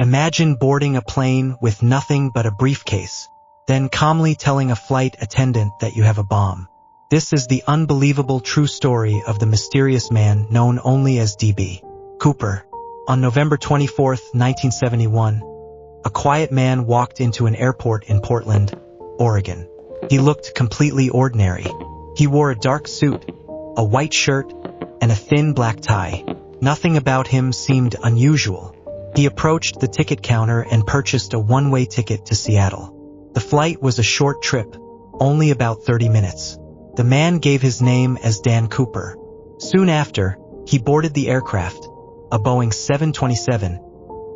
Imagine boarding a plane with nothing but a briefcase, then calmly telling a flight attendant that you have a bomb. This is the unbelievable true story of the mysterious man known only as D.B. Cooper. On November 24, 1971, a quiet man walked into an airport in Portland, Oregon. He looked completely ordinary. He wore a dark suit, a white shirt, and a thin black tie. Nothing about him seemed unusual. He approached the ticket counter and purchased a one-way ticket to Seattle. The flight was a short trip, only about 30 minutes. The man gave his name as Dan Cooper. Soon after, he boarded the aircraft, a Boeing 727,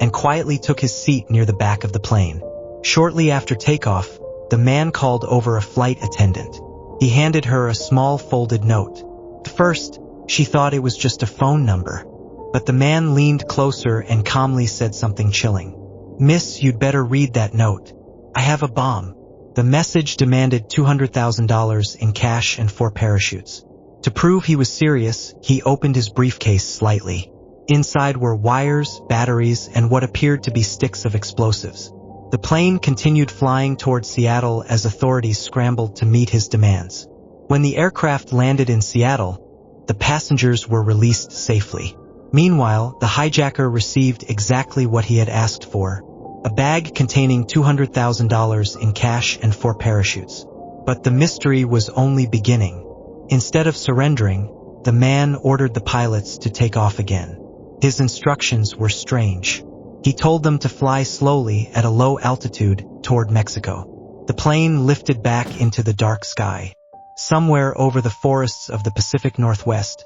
and quietly took his seat near the back of the plane. Shortly after takeoff, the man called over a flight attendant. He handed her a small folded note. At first, she thought it was just a phone number, but the man leaned closer and calmly said something chilling. "Miss, you'd better read that note. I have a bomb." The message demanded $200,000 in cash and 4 parachutes. To prove he was serious, he opened his briefcase slightly. Inside were wires, batteries, and what appeared to be sticks of explosives. The plane continued flying toward Seattle as authorities scrambled to meet his demands. When the aircraft landed in Seattle, the passengers were released safely. Meanwhile, the hijacker received exactly what he had asked for, a bag containing $200,000 in cash and 4 parachutes. But the mystery was only beginning. Instead of surrendering, the man ordered the pilots to take off again. His instructions were strange. He told them to fly slowly at a low altitude toward Mexico. The plane lifted back into the dark sky. Somewhere over the forests of the Pacific Northwest,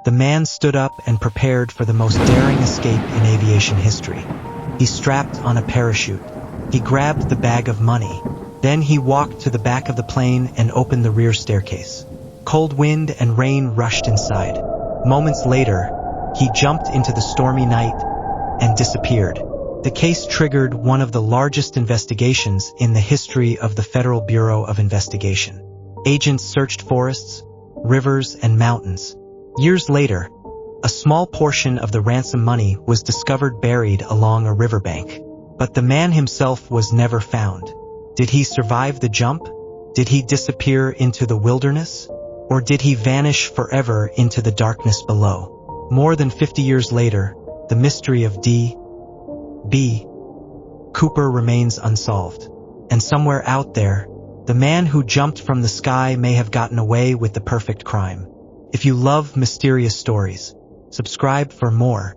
the man stood up and prepared for the most daring escape in aviation history. He strapped on a parachute. He grabbed the bag of money. Then he walked to the back of the plane and opened the rear staircase. Cold wind and rain rushed inside. Moments later, he jumped into the stormy night and disappeared. The case triggered one of the largest investigations in the history of the Federal Bureau of Investigation. Agents searched forests, rivers, and mountains. Years later, a small portion of the ransom money was discovered buried along a riverbank. But the man himself was never found. Did he survive the jump? Did he disappear into the wilderness? Or did he vanish forever into the darkness below? More than 50 years later, the mystery of D.B. Cooper remains unsolved. And somewhere out there, the man who jumped from the sky may have gotten away with the perfect crime. If you love mysterious stories, subscribe for more.